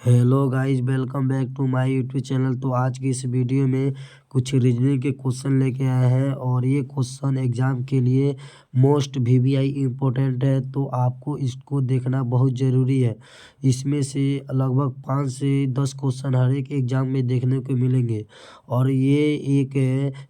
Hello guys, welcome back to my YouTube channel. तो आज की इस वीडियो में कुछ रीजनिंग के क्वेश्चन लेके आए हैं और ये क्वेश्चन एग्ज़ाम के लिए मोस्ट वीवीआई इम्पोर्टेंट है, तो आपको इसको देखना बहुत ज़रूरी है। इसमें से लगभग 5 से 10 क्वेश्चन हर एक एग्ज़ाम में देखने को मिलेंगे और ये एक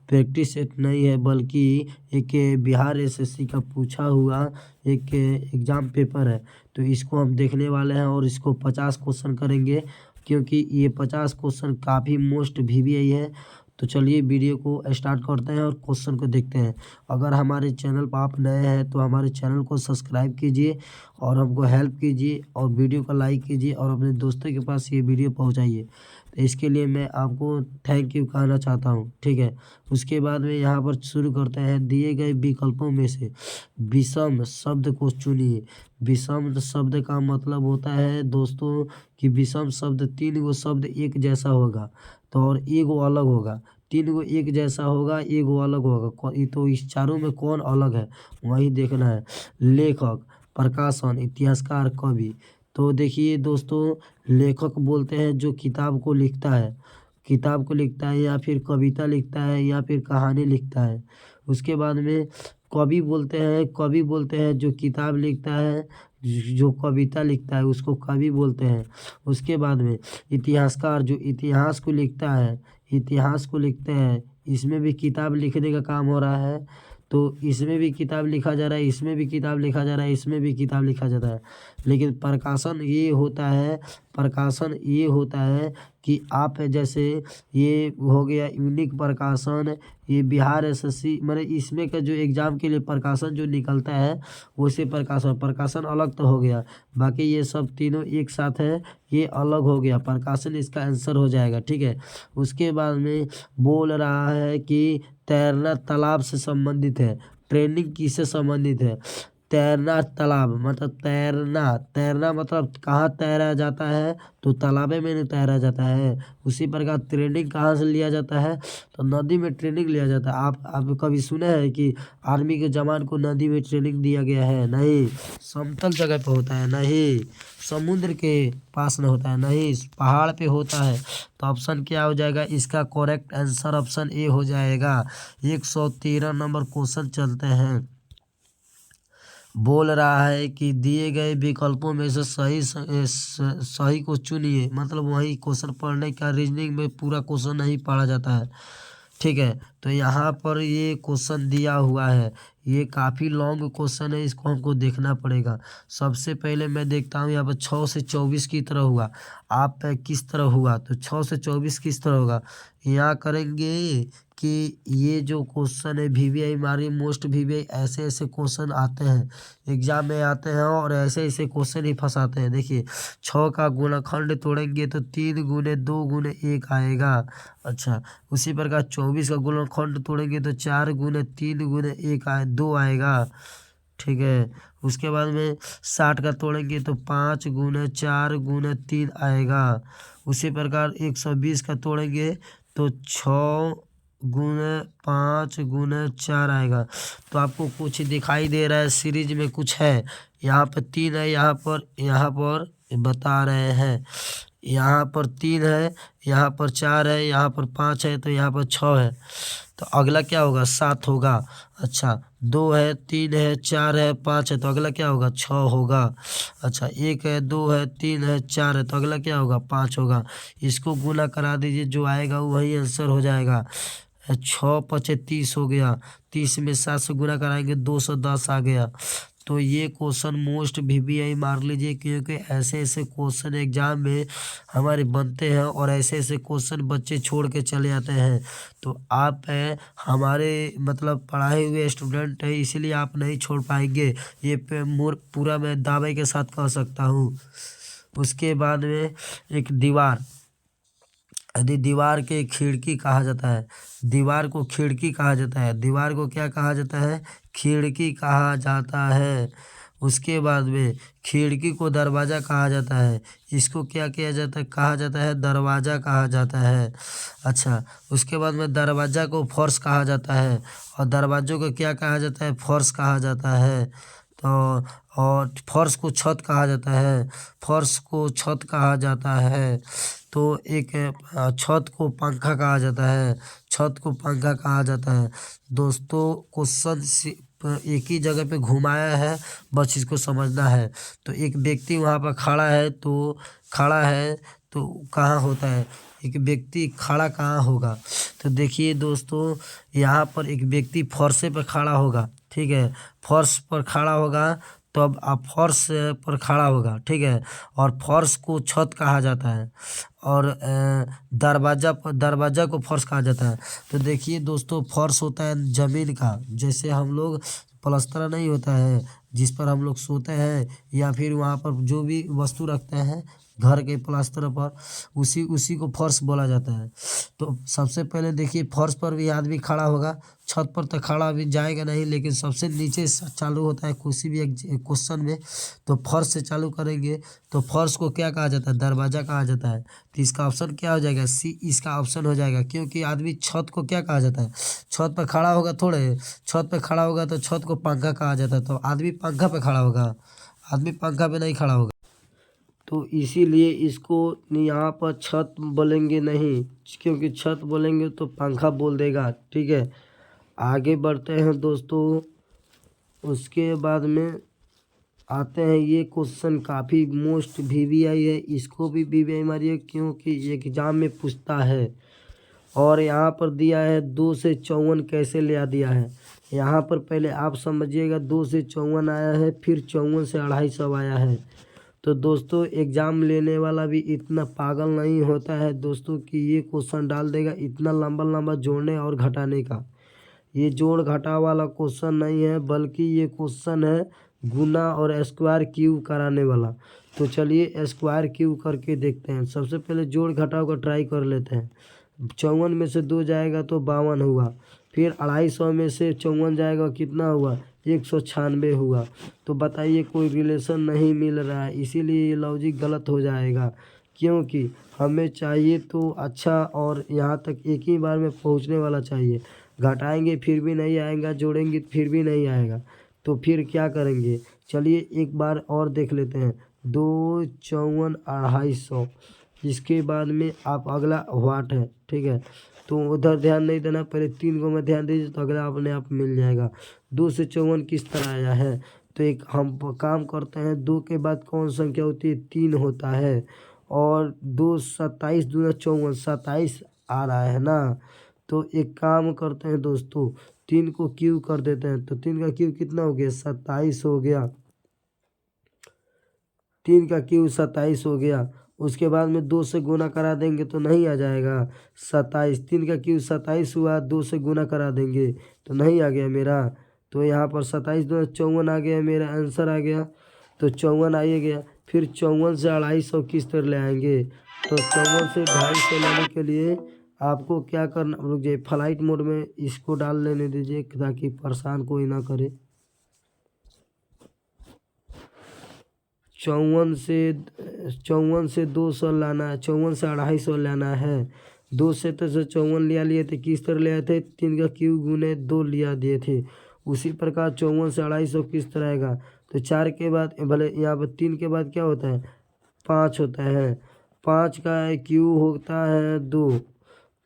प्रैक्टिस सेट नहीं है, बल्कि एक बिहार एसएससी का पूछा हुआ एक एग्ज़ाम पेपर है। तो इसको हम देखने वाले हैं और इसको 50 क्वेश्चन करेंगे, क्योंकि ये 50 क्वेश्चन काफ़ी मोस्ट वीवीआई है। तो चलिए वीडियो को स्टार्ट करते हैं और क्वेश्चन को देखते हैं। अगर हमारे चैनल पर आप नए हैं तो हमारे चैनल को सब्सक्राइब कीजिए और हमको हेल्प कीजिए और वीडियो को लाइक कीजिए और अपने दोस्तों के पास ये वीडियो पहुंचाइए। तो इसके लिए मैं आपको थैंक यू कहना चाहता हूँ, ठीक है। उसके बाद में यहाँ पर शुरू करते हैं। दिए गए विकल्पों में से विषम शब्द को चुनिए। विषम शब्द का मतलब होता है दोस्तों कि विषम शब्द 3 गो शब्द एक जैसा होगा तो और एगो अलग होगा। 3 गो एक जैसा होगा, एगो अलग होगा। तो इस चारों में कौन अलग है वही देखना है। लेखक, प्रकाशन, इतिहासकार, कवि। तो देखिए दोस्तों, लेखक बोलते हैं जो किताब को लिखता है, किताब को लिखता है या फिर कविता लिखता है या फिर कहानी लिखता है। उसके बाद में कवि बोलते हैं, कवि बोलते हैं जो किताब लिखता है, जो कविता लिखता है उसको कवि बोलते हैं। उसके बाद में इतिहासकार जो इतिहास को लिखता है, इतिहास को लिखते हैं। इसमें भी किताब लिखने का काम हो रहा है, तो इसमें भी किताब लिखा जा रहा है, इसमें भी किताब लिखा जा रहा है, इसमें भी किताब लिखा जाता है। लेकिन प्रकाशन ये होता है, प्रकाशन ये होता है कि आप जैसे ये हो गया यूनिक प्रकाशन, ये बिहार एसएससी मतलब इसमें का जो एग्ज़ाम के लिए प्रकाशन जो निकलता है वैसे प्रकाशन प्रकाशन अलग तो हो गया। बाकी ये सब तीनों एक साथ है, ये अलग हो गया, प्रकाशन इसका आंसर हो जाएगा, ठीक है। उसके बाद में बोल रहा है कि तैरना तालाब से संबंधित है। ट्रेनिंग किससे संबंधित है? तैरना तालाब मतलब तैरना, तैरना मतलब कहाँ तैरा जाता है तो तालाबे में नहीं तैरा जाता है। उसी प्रकार ट्रेनिंग कहाँ से लिया जाता है तो नदी में ट्रेनिंग लिया जाता है। आप कभी सुने हैं कि आर्मी के जवान को नदी में ट्रेनिंग दिया गया है? नहीं। समतल जगह पे होता है, नहीं। समुद्र के पास में होता है, नहीं। पहाड़ पे होता है। तो ऑप्शन क्या हो जाएगा इसका? करेक्ट आंसर ऑप्शन ए हो जाएगा। 113 नंबर क्वेश्चन चलते हैं। बोल रहा है कि दिए गए विकल्पों में से सही को चुनिए। मतलब वही क्वेश्चन पढ़ने का, रीजनिंग में पूरा क्वेश्चन नहीं पढ़ा जाता है, ठीक है। तो यहाँ पर ये क्वेश्चन दिया हुआ है, ये काफ़ी लॉन्ग क्वेश्चन है, इसको हमको देखना पड़ेगा। सबसे पहले मैं देखता हूँ यहाँ पर 6 से 24 की तरह हुआ, आप पे किस तरह हुआ? तो 6 से 24 किस तरह होगा? यहाँ करेंगे कि ये जो क्वेश्चन है वीवीआई हमारी मोस्ट वीवीआई, ऐसे ऐसे क्वेश्चन आते हैं एग्जाम में आते हैं और ऐसे ऐसे क्वेश्चन ही फंसाते हैं। देखिए 6 का गुणनखंड तोड़ेंगे तो 3 गुने 2 गुने 1 आएगा। अच्छा, उसी प्रकार 24 का गुणनखंड तोड़ेंगे तो 4 गुने 3 गुने 1 2 आएगा, ठीक है। उसके बाद में 60 का तोड़ेंगे तो 5 गुने 4 गुने 3 आएगा। उसी प्रकार 120 का तोड़ेंगे तो 6 गुने 5 गुने 4 आएगा। तो आपको कुछ दिखाई दे रहा है सीरीज में कुछ है, यहाँ पर 3 है, यहाँ पर बता रहे हैं, यहाँ पर 3 है, यहाँ पर 4 है, यहाँ पर 5 है, तो यहाँ पर 6 है। तो अगला क्या होगा? 7 होगा। अच्छा, 2 है, 3 है, 4 है, 5 है, तो अगला क्या होगा? 6 होगा। अच्छा, 1 है, 2 है, 3 है, 4 है, तो अगला क्या होगा? 5 होगा। इसको गुना करा दीजिए, जो आएगा वही आंसर हो जाएगा। 6 पचे 30 हो गया, 30 में 7 से गुना कराएंगे 210 आ गया। तो ये क्वेश्चन मोस्ट वीवीआई मार लीजिए, क्योंकि ऐसे ऐसे क्वेश्चन एग्जाम में हमारे बनते हैं और ऐसे ऐसे क्वेश्चन बच्चे छोड़ के चले जाते हैं। तो आप हमारे मतलब पढ़ाए हुए स्टूडेंट है, इसीलिए आप नहीं छोड़ पाएंगे, ये पूरा मैं दावे के साथ कह सकता हूँ। उसके बाद में एक दीवार, यदि दीवार के खिड़की कहा जाता है, दीवार को खिड़की कहा जाता है, दीवार को क्या कहा जाता है? खिड़की कहा जाता है। उसके बाद में खिड़की को दरवाज़ा कहा जाता है, इसको क्या किया जाता है? कहा जाता है दरवाज़ा कहा जाता है। अच्छा, उसके बाद में दरवाज़ा को फर्श कहा जाता है और दरवाज़ों को क्या कहा जाता है? फर्श कहा जाता है। तो और फर्श को छत कहा जाता है, फर्श को छत कहा जाता है। तो एक छत को पंखा कहा जाता है, छत को पंखा कहा जाता है। दोस्तों क्वेश्चन एक ही जगह पे घुमाया है, बस इसको समझना है। तो एक व्यक्ति वहाँ पर खड़ा है तो कहाँ होता है, एक व्यक्ति खड़ा कहाँ होगा। तो देखिए दोस्तों, यहाँ पर एक व्यक्ति फर्श पर खड़ा होगा, ठीक है, फर्श पर खड़ा होगा तब आप फर्श पर खड़ा होगा, ठीक है। और फर्श को छत कहा जाता है और दरवाजा को फर्श कहा जाता है। तो देखिए दोस्तों, फर्श होता है ज़मीन का, जैसे हम लोग प्लास्टर नहीं होता है जिस पर हम लोग सोते हैं या फिर वहाँ पर जो भी वस्तु रखते हैं घर के प्लास्टर पर, उसी को फर्श बोला जाता है। तो सबसे पहले देखिए फर्श पर भी आदमी खड़ा होगा, छत पर तो खड़ा भी जाएगा नहीं, लेकिन सबसे नीचे से चालू होता है किसी भी एक क्वेश्चन में। तो फर्श से चालू करेंगे तो फर्श को क्या कहा जाता है, दरवाज़ा कहा जाता है। तो इसका ऑप्शन क्या हो जाएगा, सी इसका ऑप्शन हो जाएगा, क्योंकि आदमी छत को क्या कहा जाता है, छत पर खड़ा होगा थोड़े, छत पर खड़ा होगा तो छत को पंखा कहा जाता है। तो आदमी पंखा पे खड़ा होगा, आदमी पंखा पे नहीं खड़ा होगा। तो इसीलिए इसको यहाँ पर छत बोलेंगे नहीं, क्योंकि छत बोलेंगे तो पंखा बोल देगा, ठीक है। आगे बढ़ते हैं दोस्तों, उसके बाद में आते हैं, ये क्वेश्चन काफ़ी मोस्ट वीवीआई है, इसको भी वीवीआई मारिए क्योंकि एग्जाम में पूछता है। और यहाँ पर दिया है 2 से 54 कैसे लिया दिया है। यहाँ पर पहले आप समझिएगा, 2 से 54 आया है, फिर 54 से 250 आया है। तो दोस्तों एग्ज़ाम लेने वाला भी इतना पागल नहीं होता है दोस्तों कि ये क्वेश्चन डाल देगा इतना लंबा लंबा जोड़ने और घटाने का। ये जोड़ घटा वाला क्वेश्चन नहीं है, बल्कि ये क्वेश्चन है गुना और स्क्वायर क्यूब कराने वाला। तो चलिए स्क्वायर क्यूब करके देखते हैं। सबसे पहले जोड़ घटाव का ट्राई कर लेते हैं। 54 में से 2 जाएगा तो 52 हुआ, फिर 250 में से 54 जाएगा कितना हुआ, 196 हुआ। तो बताइए कोई रिलेशन नहीं मिल रहा है, इसीलिए ये लॉजिक गलत हो जाएगा। क्योंकि हमें चाहिए तो अच्छा और यहाँ तक एक ही बार में पहुँचने वाला चाहिए। घटाएंगे फिर भी नहीं आएगा, जोड़ेंगे फिर भी नहीं आएगा, तो फिर क्या करेंगे। चलिए एक बार और देख लेते हैं। 2 54 250, इसके बाद में आप अगला वाट है, ठीक है। तो उधर ध्यान नहीं देना, पहले 3 को में ध्यान दीजिए तो अगला अपने आप मिल जाएगा। 2 से 54 किस तरह आया है, तो एक हम काम करते हैं, 2 के बाद कौन संख्या होती है, 3 होता है। और 2 27 दूना 54, 27 आ रहा है ना। तो एक काम करते हैं दोस्तों, 3 को क्यू कर देते हैं। तो 3 का क्यू कितना हो गया, 27 हो गया। 3 का क्यू 27 हो गया। उसके बाद में 2 से गुना करा देंगे तो नहीं आ जाएगा 27। 3 का क्यू 27 हुआ, 2 से गुना करा देंगे तो नहीं आ गया मेरा। तो यहाँ पर 27 दूना 54 आ गया, मेरा आंसर आ गया। तो 54 आ ही गया। फिर 54 से 250 किस तरह ले आएंगे, तो 54 से 250 लाने के लिए आपको क्या करना, रुक जाइए फ्लाइट मोड में इसको डाल लेने दीजिए ताकि परेशान कोई ना करे। 54 से 200 लाना है, 54 से 250 लाना है। 2 से तो 54 लिए थे, किस तरह ले आए थे, 3 का क्यू गुने 2 लिया दिए थे। उसी प्रकार 54 से 250 किस तरह आएगा, तो 4 के बाद भले यहाँ पर 3 के बाद क्या होता है, 5 होता है। 5 का क्यू होता है 2,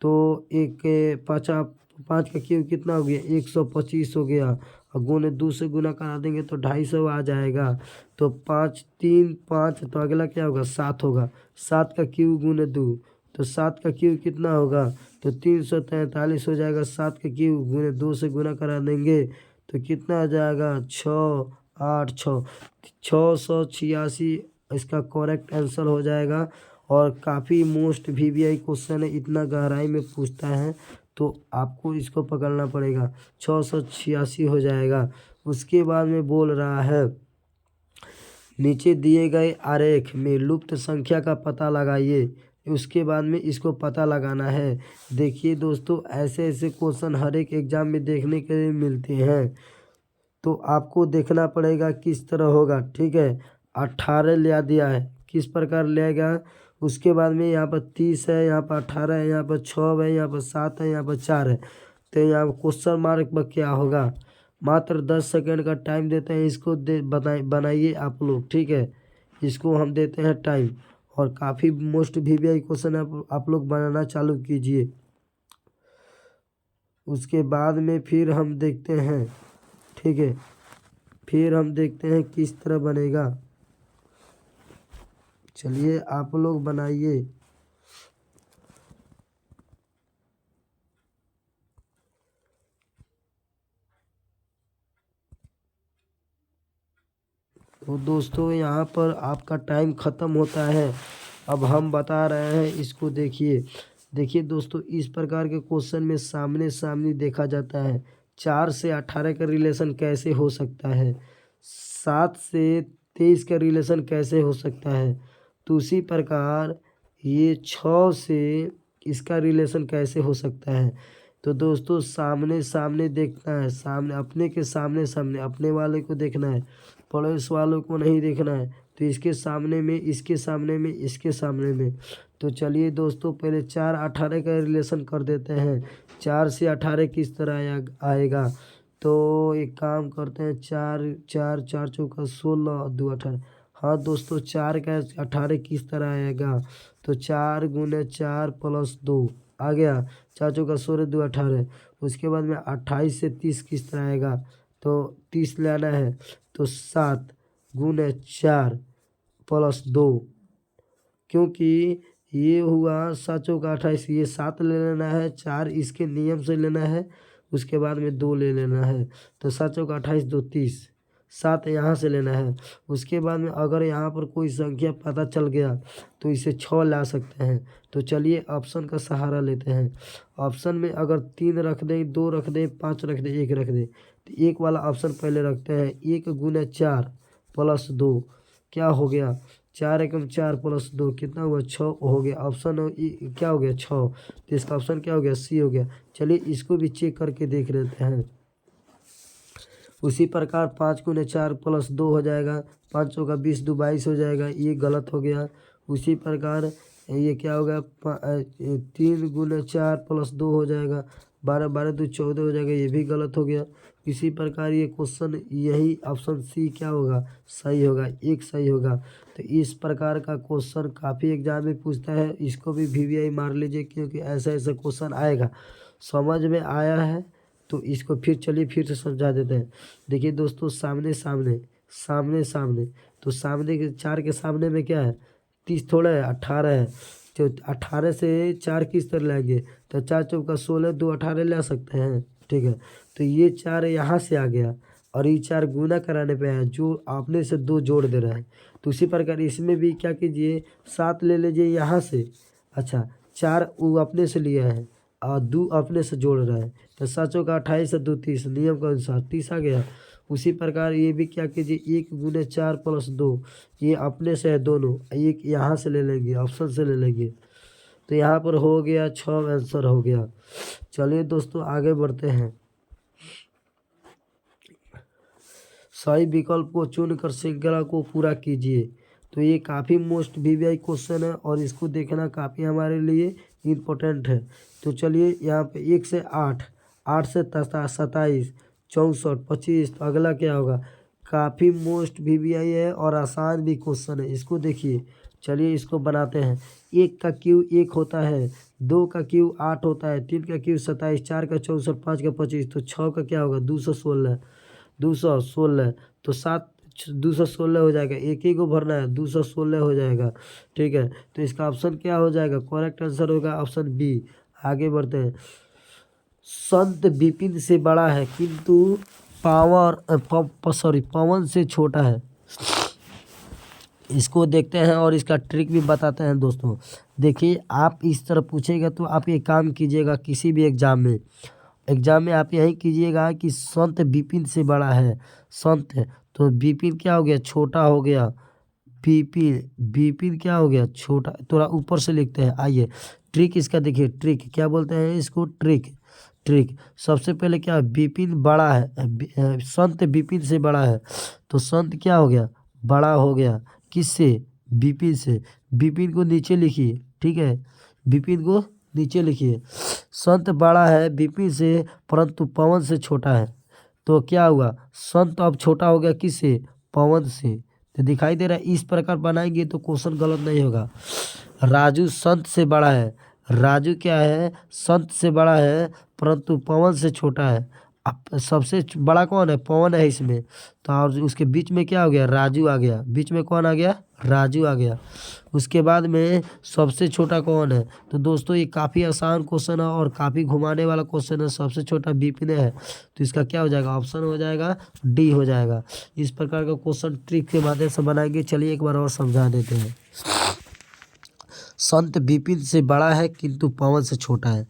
तो एक 5 का क्यू कितना हो गया, 125 हो गया। और गुने 2 से गुना करा देंगे तो 250 आ जाएगा। तो 5 3 5, तो अगला क्या होगा, 7 होगा। 7 का क्यू गुने 2, तो 7 का क्यू कितना होगा, तो 343 हो जाएगा। 7 का क्यू गुने 2 से गुना करा देंगे तो कितना आ जाएगा, 6 8 6 686 इसका करेक्ट आंसर हो जाएगा। और काफ़ी मोस्ट वीवीआई क्वेश्चन है, इतना गहराई में पूछता है तो आपको इसको पकड़ना पड़ेगा। 686 हो जाएगा। उसके बाद में बोल रहा है, नीचे दिए गए आरेख में लुप्त संख्या का पता लगाइए। उसके बाद में इसको पता लगाना है। देखिए दोस्तों, ऐसे ऐसे क्वेश्चन हर एक एग्जाम में देखने के लिए मिलते हैं, तो आपको देखना पड़ेगा किस तरह होगा, ठीक है। 18 लिया दिया है, किस प्रकार लेगा। उसके बाद में यहाँ पर 30 है, यहाँ पर 18 है, यहाँ पर 6 है, यहाँ पर 7 है, यहाँ पर 4 है। तो यहाँ पर क्वेश्चन मार्क पर क्या होगा, मात्र 10 सेकंड का टाइम देते हैं, इसको बनाइए आप लोग, ठीक है। इसको हम देते हैं टाइम, और काफ़ी मोस्ट वीवीआई क्वेश्चन आप लोग बनाना चालू कीजिए। उसके बाद में फिर हम देखते हैं, ठीक है, फिर हम देखते हैं किस तरह बनेगा। चलिए आप लोग बनाइए। तो दोस्तों यहाँ पर आपका टाइम ख़त्म होता है। अब हम बता रहे हैं, इसको देखिए। देखिए दोस्तों, इस प्रकार के क्वेश्चन में सामने सामने देखा जाता है। 4 से 18 का रिलेशन कैसे हो सकता है, 7 से 23 का रिलेशन कैसे हो सकता है, तो उसी प्रकार ये 6 से इसका रिलेशन कैसे हो सकता है। तो दोस्तों सामने सामने देखना है, सामने अपने के सामने सामने अपने वाले को देखना है, पड़ोस वालों को नहीं देखना है। तो इसके सामने में, इसके सामने में, इसके सामने में। तो चलिए दोस्तों, पहले 4 18 का रिलेशन कर देते हैं। 4 से 18 किस तरह आएगा, तो एक काम करते हैं, 4 4 4 चौका 16 2 18। हाँ दोस्तों, 4 का 18 किस तरह आएगा, तो 4 गुने 4 प्लस 2 आ गया, 4 चौका 16 2 18। उसके बाद में 28 से 30 किस तरह आएगा, तो 30 लाना है, तो 7 गुने 4 प्लस 2, क्योंकि ये हुआ 7 चौका 28, ये 7 ले लेना है, 4 इसके नियम से लेना है, उसके बाद में 2 ले लेना है। तो 7 चौका 28 2 30, 7 यहाँ से लेना है। उसके बाद में अगर यहाँ पर कोई संख्या पता चल गया तो इसे 6 ला सकते हैं। तो चलिए ऑप्शन का सहारा लेते हैं। ऑप्शन में अगर 3 रख दें, 2 रख दें, 5 रख दें, 1 रख दें, तो 1 वाला ऑप्शन पहले रखते हैं। 1 गुने 4 प्लस 2 क्या हो गया, 4 एकम 4 प्लस 2 कितना हुआ, 6 हो गया। ऑप्शन क्या हो गया, 6। तो इसका ऑप्शन क्या हो गया, सी हो गया। चलिए इसको भी चेक करके देख लेते हैं। उसी प्रकार 5 गुने 4 प्लस 2 हो जाएगा, 5 चौका 20 2 22 हो जाएगा, ये गलत हो गया। उसी प्रकार ये क्या होगा, 3 गुने 4 प्लस 2 हो जाएगा, 12 12 2 14 हो जाएगा, ये भी गलत हो गया। इसी प्रकार ये क्वेश्चन, यही ऑप्शन सी क्या होगा, सही होगा, एक सही होगा। तो इस प्रकार का क्वेश्चन काफ़ी एग्जाम में पूछता है, इसको भी वीवीआई मार लीजिए, क्योंकि ऐसा ऐसा क्वेश्चन आएगा। समझ में आया है तो इसको फिर चलिए फिर से समझा देते हैं। देखिए दोस्तों, सामने सामने सामने सामने, तो सामने के 4 के सामने में क्या है, 30 थोड़ा है, 18 है। तो 18 से 4 किस तरह लाएंगे, तो 4 चौका 16 2 18 ला सकते हैं, ठीक है। तो ये 4 यहाँ से आ गया, और ये 4 गुना कराने पे आया, जो आपने से 2 जोड़ दे रहा है। तो उसी प्रकार इसमें भी क्या कीजिए, 7 ले लीजिए यहाँ से। अच्छा, 4 वो अपने से लिया है और 2 अपने से जोड़ रहा है, तो 7 चौका 28 से 2 30, नियम के अनुसार 30 आ गया। उसी प्रकार ये भी क्या कीजिए, 1 गुने 4 प्लस 2, ये अपने से है दोनों, एक यहाँ से ले लेंगे, ऑप्शन से ले लेंगे। तो यहाँ पर हो गया 6 आंसर हो गया। चलिए दोस्तों आगे बढ़ते हैं। सही विकल्प को चुनकर श्रृंखला को पूरा कीजिए। तो ये काफ़ी मोस्ट वीवीआई क्वेश्चन है, और इसको देखना काफ़ी हमारे लिए इम्पोर्टेंट है। तो चलिए यहाँ पे 1 से 8, 8 से 27, 64, 25, तो अगला क्या होगा। काफ़ी मोस्ट वीवीआई है और आसान भी क्वेश्चन है, इसको देखिए। चलिए इसको बनाते हैं। 1 का क्यू 1 होता है, 2 का क्यू 8 होता है, 3 का क्यू 27, 4 का 64, 5 का 25, तो 6 का क्या होगा, 216, 216। तो 7 216 हो जाएगा, एक ही को भरना है, 216 हो जाएगा, ठीक है। तो इसका ऑप्शन क्या हो जाएगा, करेक्ट आंसर होगा ऑप्शन बी। आगे बढ़ते हैं। संत विपिन से बड़ा है किंतु पवन से छोटा है। इसको देखते हैं और इसका ट्रिक भी बताते हैं दोस्तों। देखिए, आप इस तरह पूछेगा तो आप ये काम कीजिएगा, किसी भी एग्जाम में आप यही कीजिएगा कि संत विपिन से बड़ा है। संत है तो विपिन क्या हो गया, छोटा हो गया। विपिन विपिन क्या हो गया, छोटा। थोड़ा ऊपर से लिखते हैं। आइए ट्रिक इसका देखिए, ट्रिक क्या बोलते हैं इसको, ट्रिक सबसे पहले क्या, विपिन बड़ा है, संत विपिन से बड़ा है, तो संत क्या हो गया, बड़ा हो गया किससे, विपिन से। विपिन को नीचे लिखिए, ठीक है, विपिन को नीचे लिखिए। संत बड़ा है विपिन से, परंतु पवन से छोटा है। तो क्या हुआ, संत अब छोटा हो गया किससे, पवन से। तो दिखाई दे रहा है, इस प्रकार बनाएंगे तो क्वेश्चन गलत नहीं होगा। राजू संत से बड़ा है, राजू क्या है, संत से बड़ा है परंतु पवन से छोटा है। अब सबसे बड़ा कौन है, पवन है इसमें। तो और उसके बीच में क्या हो गया, राजू आ गया, बीच में कौन आ गया, राजू आ गया। उसके बाद में सबसे छोटा कौन है। तो दोस्तों ये काफ़ी आसान क्वेश्चन है और काफ़ी घुमाने वाला क्वेश्चन है। सबसे छोटा विपिन है, तो इसका क्या हो जाएगा, ऑप्शन हो जाएगा डी हो जाएगा। इस प्रकार का क्वेश्चन ट्रिक के माध्यम से बनाएंगे। चलिए एक बार और समझा देते हैं। संत विपिन से बड़ा है किंतु पवन से छोटा है।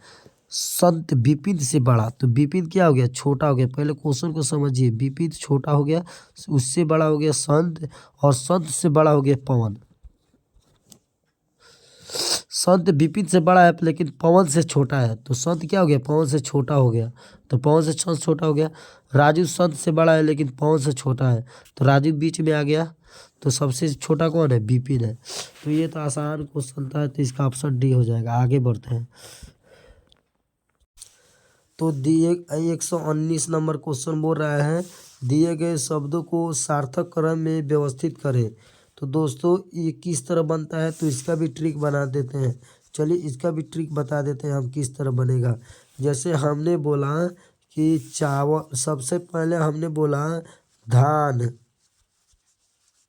संत विपिन से बड़ा, तो विपिन क्या हो गया, छोटा हो गया। पहले क्वेश्चन को समझिए, विपिन छोटा हो गया, उससे बड़ा हो गया संत, और संत से बड़ा हो गया पवन। संत विपिन से बड़ा है लेकिन पवन से छोटा है, तो संत क्या हो गया, पवन से छोटा हो गया। तो पवन से संत छोटा हो गया। राजू संत से बड़ा है लेकिन पवन से छोटा है, तो राजू बीच में आ गया। तो सबसे छोटा कौन है, विपिन है। तो ये तो आसान क्वेश्चन था, तो इसका ऑप्शन डी हो जाएगा। आगे बढ़ते हैं। तो दिए 119 नंबर क्वेश्चन बोल रहा है, दिए गए शब्दों को सार्थक क्रम में व्यवस्थित करें। तो दोस्तों ये किस तरह बनता है, तो इसका भी ट्रिक बना देते हैं। चलिए इसका भी ट्रिक बता देते हैं हम किस तरह बनेगा। जैसे हमने बोला कि चावल, सबसे पहले हमने बोला धान,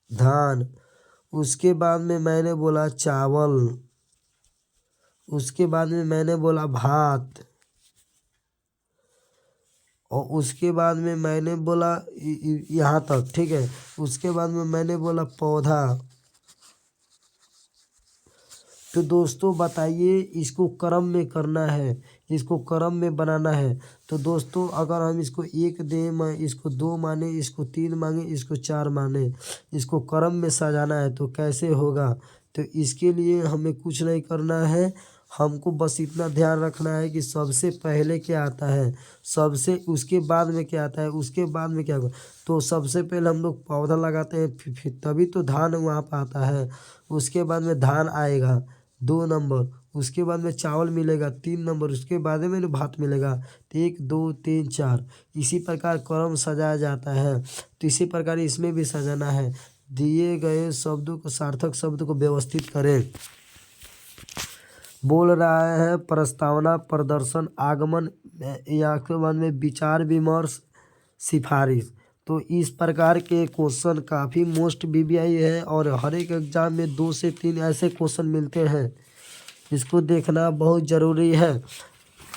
धान, उसके बाद में मैंने बोला चावल, उसके बाद में मैंने बोला भात, और उसके बाद में मैंने बोला यहाँ तक, ठीक है। उसके बाद में मैंने बोला पौधा। तो दोस्तों बताइए, इसको क्रम में करना है, इसको क्रम में बनाना है। तो दोस्तों अगर हम इसको एक दें, इसको दो माने, इसको तीन मांगे, इसको चार माने, इसको क्रम में सजाना है तो कैसे होगा। तो इसके लिए हमें कुछ नहीं करना है, हमको बस इतना ध्यान रखना है कि सबसे पहले क्या आता है, सबसे उसके बाद में क्या आता है, उसके बाद में क्या होगा। तो सबसे पहले हम लोग पौधा लगाते हैं, फिर तभी तो धान वहाँ पर आता है। उसके बाद में धान आएगा 2 नंबर, उसके बाद में चावल मिलेगा 3 नंबर, उसके बाद में भात मिलेगा। तो 1 2 3 4, इसी प्रकार क्रम सजाया जाता है। तो इसी प्रकार इसमें भी सजाना है। दिए गए शब्दों को, सार्थक शब्द को व्यवस्थित करें। बोल रहा है प्रस्तावना, प्रदर्शन, आगमन, या के बाद में विचार विमर्श, सिफारिश। तो इस प्रकार के क्वेश्चन काफ़ी मोस्ट वीवीआई है और हर एक एग्जाम में 2 से 3 ऐसे क्वेश्चन मिलते हैं, इसको देखना बहुत ज़रूरी है।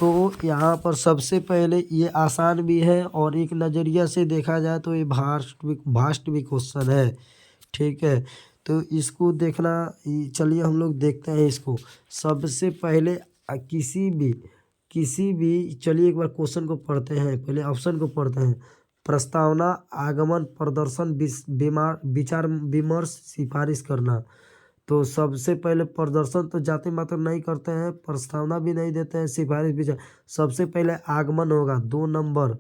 तो यहाँ पर सबसे पहले ये आसान भी है और एक नज़रिया से देखा जाए तो ये भास्ट भी क्वेश्चन है, ठीक है। तो इसको देखना, चलिए हम लोग देखते हैं इसको। सबसे पहले किसी भी चलिए एक बार क्वेश्चन को पढ़ते हैं, पहले ऑप्शन को पढ़ते हैं। प्रस्तावना, आगमन, प्रदर्शन, विचार विमर्श, सिफारिश करना। तो सबसे पहले प्रदर्शन तो जाति मात्र नहीं करते हैं, प्रस्तावना भी नहीं देते हैं, सिफारिश भी। सबसे पहले आगमन होगा 2 नंबर,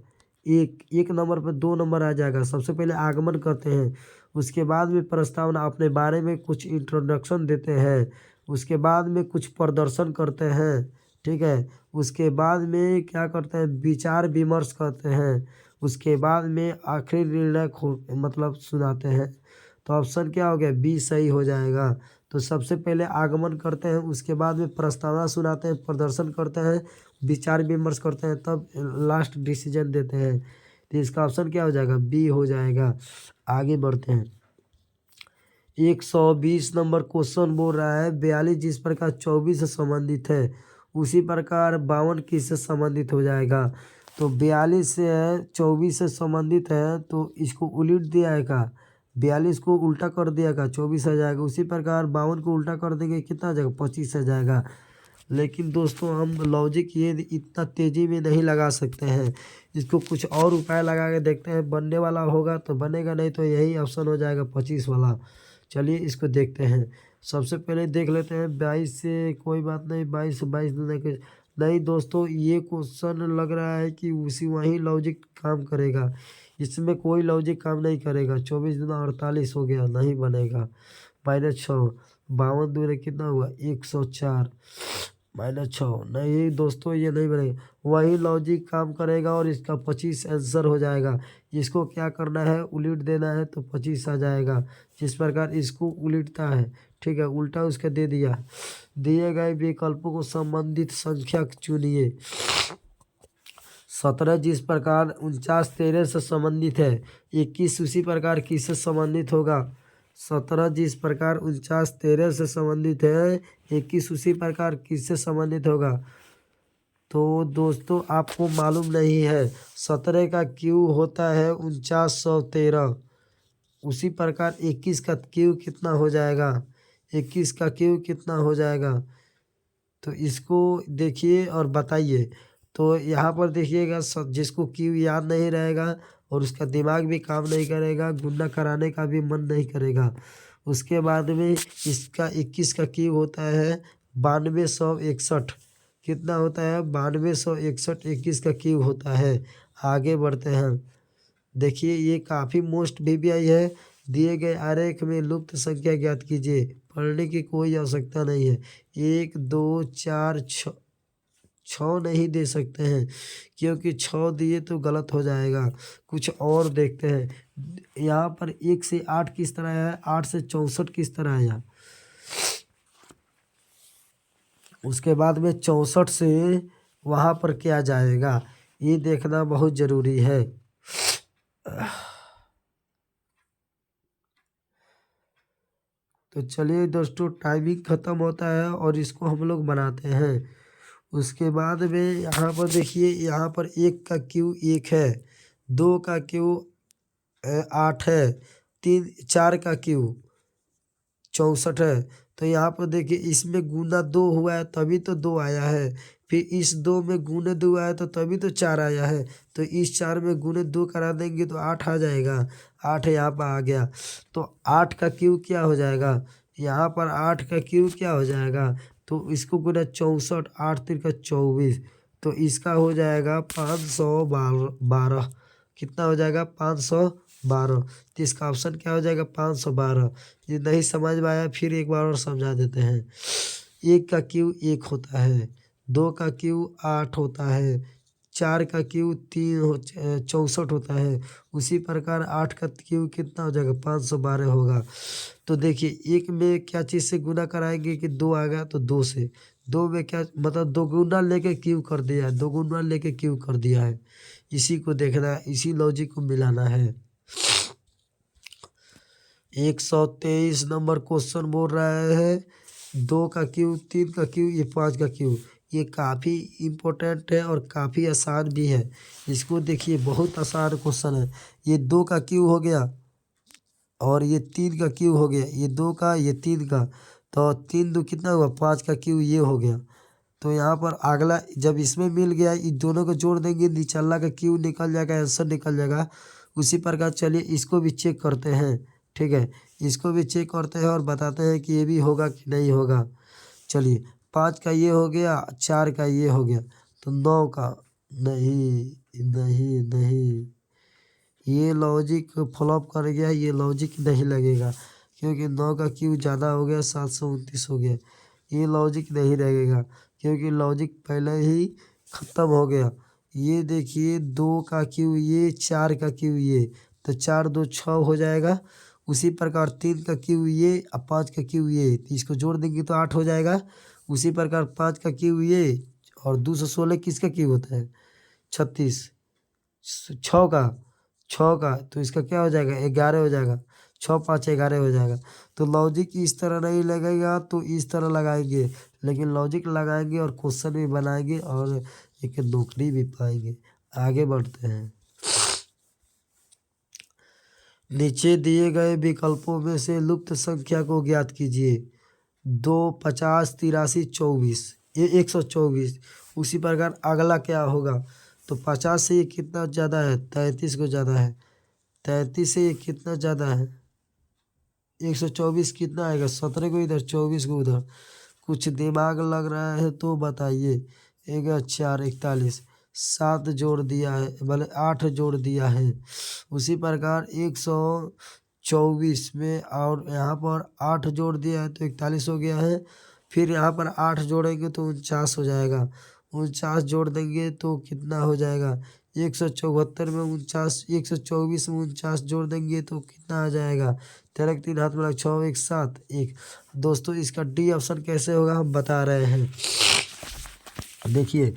एक नंबर पर 2 नंबर आ जाएगा। सबसे पहले आगमन करते हैं, उसके बाद में प्रस्तावना, अपने बारे में कुछ इंट्रोडक्शन देते हैं, उसके बाद में कुछ प्रदर्शन करते हैं, ठीक है। उसके बाद में क्या करते हैं, विचार विमर्श करते हैं, उसके बाद में आखिरी निर्णय मतलब सुनाते हैं। तो ऑप्शन क्या हो गया, बी सही हो जाएगा। तो सबसे पहले आगमन करते हैं, उसके बाद में प्रस्तावना सुनाते हैं, प्रदर्शन करते हैं, विचार विमर्श करते हैं, तब लास्ट डिसीजन देते हैं। तो इसका ऑप्शन क्या हो जाएगा, बी हो जाएगा। आगे बढ़ते हैं। 120 नंबर क्वेश्चन बोल रहा है, 42 जिस प्रकार 24 से संबंधित है उसी प्रकार 52 किससे संबंधित हो जाएगा। तो 42 से है, 24 से संबंधित है, तो इसको उलट दिया है का, 42 को उल्टा कर दिया का 24 आ जाएगा। उसी प्रकार 52 को उल्टा कर देंगे, कितना आ जाएगा, 25 आ जाएगा। लेकिन दोस्तों हम लॉजिक ये इतना तेज़ी में नहीं लगा सकते हैं, इसको कुछ और उपाय लगा के देखते हैं, बनने वाला होगा तो बनेगा, नहीं तो यही ऑप्शन हो जाएगा 25 वाला। चलिए इसको देखते हैं। सबसे पहले देख लेते हैं 22 से, कोई बात नहीं, 22 नहीं दोस्तों, ये क्वेश्चन लग रहा है कि उसी वही लॉजिक काम करेगा, इसमें कोई लॉजिक काम नहीं करेगा। 24 दूना 48 हो गया, नहीं बनेगा। -6, 52 दूनी कितना हुआ, 104। -6 नहीं दोस्तों, ये नहीं बनेगा। वही लॉजिक काम करेगा और इसका 25 आंसर हो जाएगा। इसको क्या करना है, उलट देना है तो 25 आ जाएगा। जिस प्रकार इसको उलटता है, ठीक है, उल्टा उसके दे दिया। दिए गए विकल्पों को संबंधित संख्या चुनिए। 17 जिस प्रकार 49 13 से संबंधित है, 21 उसी प्रकार किससे संबंधित होगा। 17 जिस प्रकार 49 13 से संबंधित है, 21 उसी प्रकार किससे संबंधित होगा। तो दोस्तों आपको मालूम नहीं है, 17 का क्यू होता है 4913, उसी प्रकार 21 का क्यू कितना हो जाएगा, 21 का क्यू कितना हो जाएगा। तो इसको देखिए और बताइए। तो यहाँ पर देखिएगा, जिसको क्यू याद नहीं रहेगा और उसका दिमाग भी काम नहीं करेगा, गुणा कराने का भी मन नहीं करेगा। उसके बाद में इसका 21 का क्यू होता है 9261। कितना होता है, 9261 21 का क्यू होता है। आगे बढ़ते हैं। देखिए ये काफ़ी मोस्ट वीवीआई है। दिए गए आरेख में लुप्त संख्या ज्ञात कीजिए। पढ़ने की कोई आवश्यकता नहीं है। 1 2 4 6 6 नहीं दे सकते हैं, क्योंकि 6 दिए तो गलत हो जाएगा। कुछ और देखते हैं। यहाँ पर 1 से 8 किस तरह है, 8 से 64 किस तरह है यहाँ। उसके बाद में 64 से वहाँ पर क्या जाएगा, ये देखना बहुत ज़रूरी है। तो चलिए दोस्तों, टाइमिंग ख़त्म होता है और इसको हम लोग बनाते हैं। उसके बाद में यहाँ पर देखिए, यहाँ पर 1 का क्यू 1 है, 2 का क्यू 8 है, 4 का क्यू 64 है। तो यहाँ पर देखिए, इसमें गुना 2 हुआ है तभी तो 2 आया है। फिर इस 2 में गुने 2 आया तो तभी तो 4 आया है। तो इस 4 में गुने 2 करा देंगे तो 8 आ जाएगा। 8 यहाँ पर आ गया। तो 8 का क्यू क्या हो जाएगा, यहाँ पर 8 का क्यू क्या हो जाएगा। तो इसको गुना 64, 8 तिरका 24, तो इसका हो जाएगा 512। कितना हो जाएगा, 512। तो इसका ऑप्शन क्या हो जाएगा, 512। ये नहीं समझ में आया, फिर एक बार और समझा देते हैं। 1 का क्यू 1 होता है, 2 का क्यू 8 होता है, 4 का क्यू 64 होता है। उसी प्रकार 8 का क्यू कितना हो जाएगा, 512 होगा। तो देखिए, 1 में क्या चीज़ से गुना कराएंगे कि 2 आएगा, तो 2 से। 2 में क्या मतलब, 2 गुना लेके क्यू कर दिया है, 2 गुना लेके क्यू कर दिया है। इसी को देखना है, इसी लॉजिक को मिलाना है। 123 नंबर क्वेश्चन बोल रहा है 2 का क्यू, 3 का क्यू, ये 5 का क्यू। ये काफ़ी इम्पोर्टेंट है और काफ़ी आसान भी है। इसको देखिए, बहुत आसान क्वेश्चन है। ये 2 का क्यू हो गया और ये 3 का क्यू हो गया, ये 2 का, ये 3 का। तो 3 2 कितना हुआ, 5 का क्यू ये हो गया। तो यहाँ पर अगला जब इसमें मिल गया, इन दोनों को जोड़ देंगे, निचला का क्यू निकल जाएगा, आंसर निकल जाएगा। उसी प्रकार चलिए इसको भी चेक करते हैं, ठीक है। इसको भी चेक करते हैं और बताते हैं कि ये भी होगा कि नहीं होगा। चलिए, 5 का ये हो गया, 4 का ये हो गया, तो 9 का नहीं, नहीं नहीं, ये लॉजिक फ्लॉप कर गया, ये लॉजिक नहीं लगेगा। क्योंकि 9 का क्यू ज़्यादा हो गया, 729 हो गया। ये लॉजिक नहीं लगेगा, क्योंकि लॉजिक पहले ही ख़त्म हो गया। ये देखिए, 2 का क्यू ये, 4 का क्यू ये, तो 4 2 6 हो जाएगा। उसी प्रकार 3 का क्यू ये और 5 का क्यू ये, तो इसको जोड़ देंगे तो 8 हो जाएगा। उसी प्रकार 5 का क्यू ये और 216 किसका क्यू होता है, 36। 6 का, 6 का, तो इसका क्या हो जाएगा, 11 हो जाएगा। 6 5 11 हो जाएगा। तो लॉजिक इस तरह नहीं लगेगा तो इस तरह लगाएंगे, लेकिन लॉजिक लगाएंगे और क्वेश्चन भी बनाएंगे और एक नौकरी भी पाएंगे। आगे बढ़ते हैं। नीचे दिए गए विकल्पों में से लुप्त संख्या को ज्ञात कीजिए। 2 50 83 24, ये 124। उसी प्रकार अगला क्या होगा, तो 50 से ये कितना ज़्यादा है, 33 को ज़्यादा है। 33 से ये कितना ज़्यादा है, 124 कितना आएगा, 17 को इधर, 24 को उधर। कुछ दिमाग लग रहा है तो बताइए। 1 4 41, 7 जोड़ दिया है, भले 8 जोड़ दिया है। उसी प्रकार 124 में और यहाँ पर 8 जोड़ दिया है तो 41 हो गया है। फिर यहाँ पर 8 जोड़ेंगे तो 49 हो जाएगा। 49 जोड़ देंगे तो कितना हो जाएगा, 174 में 49, 124 में 49 जोड़ देंगे तो कितना आ जाएगा, 13 के 3 हाथ में 6 1 7 1। दोस्तों इसका डी ऑप्शन कैसे होगा हम बता रहे हैं। देखिए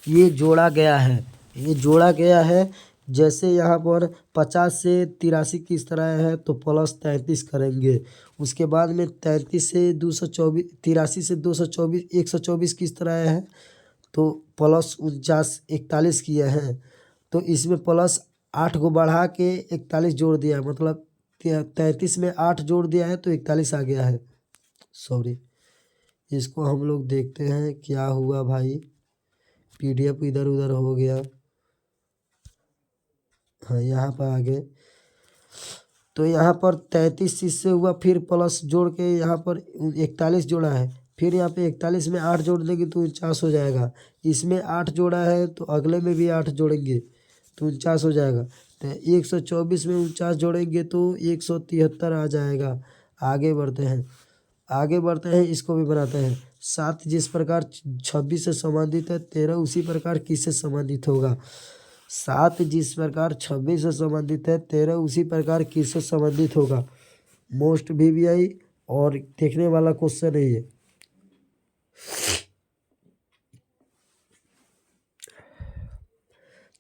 ये जोड़ा गया है, ये जोड़ा गया है। जैसे यहाँ पर 50 से 83 किस तरह है तो प्लस 33 करेंगे। उसके बाद में 33 से 224, 83 से 224, 124 किस तरह है तो प्लस 49 41 किए हैं। तो इसमें प्लस 8 को बढ़ा के 41 जोड़ दिया है, मतलब 33 में 8 जोड़ दिया है तो 41 आ गया है। सॉरी, इसको हम लोग देखते हैं क्या हुआ भाई, PDF इधर उधर हो गया। हाँ यहाँ पर आ गए। तो यहाँ पर 33 इससे हुआ, फिर प्लस जोड़ के यहाँ पर 41 जोड़ा है, फिर यहाँ पे 41 में 8 जोड़ देंगे तो 49 हो जाएगा। इसमें 8 जोड़ा है तो अगले में भी 8 जोड़ेंगे तो 49 हो जाएगा। तो 124 में 49 जोड़ेंगे तो 173 आ जाएगा। आगे बढ़ते हैं, आगे बढ़ते हैं, इसको भी बनाते हैं। 7 जिस प्रकार 26 से संबंधित है, 13 उसी प्रकार किससे संबंधित होगा। 7 जिस प्रकार 26 से संबंधित है, 13 उसी प्रकार किससे संबंधित होगा। मोस्ट VBI और देखने वाला क्वेश्चन है ये।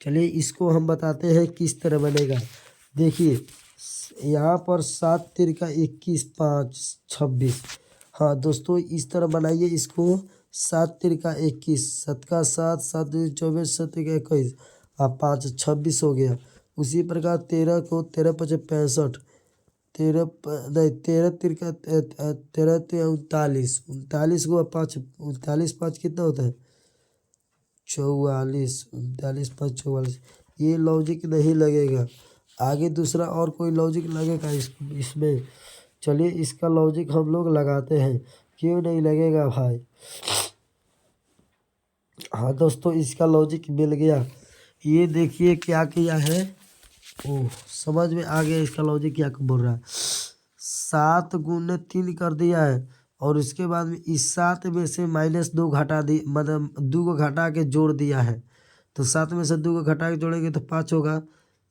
चलिए इसको हम बताते हैं किस तरह बनेगा। देखिए यहाँ पर 7 तिरका 21 5 26। हाँ दोस्तों इस तरह बनाइए इसको। 7 तिरका 21, 7 का 7, 7 दूनी 24, 7 का 21, 5 26 हो गया। उसी प्रकार 13 को 13 5 65, 13 तिरका 13 39, 39 को 5, 39 5 कितना होता है 44, 39 5 44। ये लॉजिक नहीं लगेगा। आगे दूसरा और कोई लॉजिक लगेगा इसमें। चलिए इसका लॉजिक हम लोग लगाते हैं, क्यों नहीं लगेगा भाई। हाँ दोस्तों इसका लॉजिक मिल गया। ये देखिए क्या किया है, ओह समझ में आ गया इसका लॉजिक क्या बोल रहा है। 7 गुने 3 कर दिया है और उसके बाद में इस 7 में से -2 घटा दी, मतलब 2 को घटा के जोड़ दिया है। तो 7 में से 2 को घटा के जोड़ेंगे तो 5 होगा।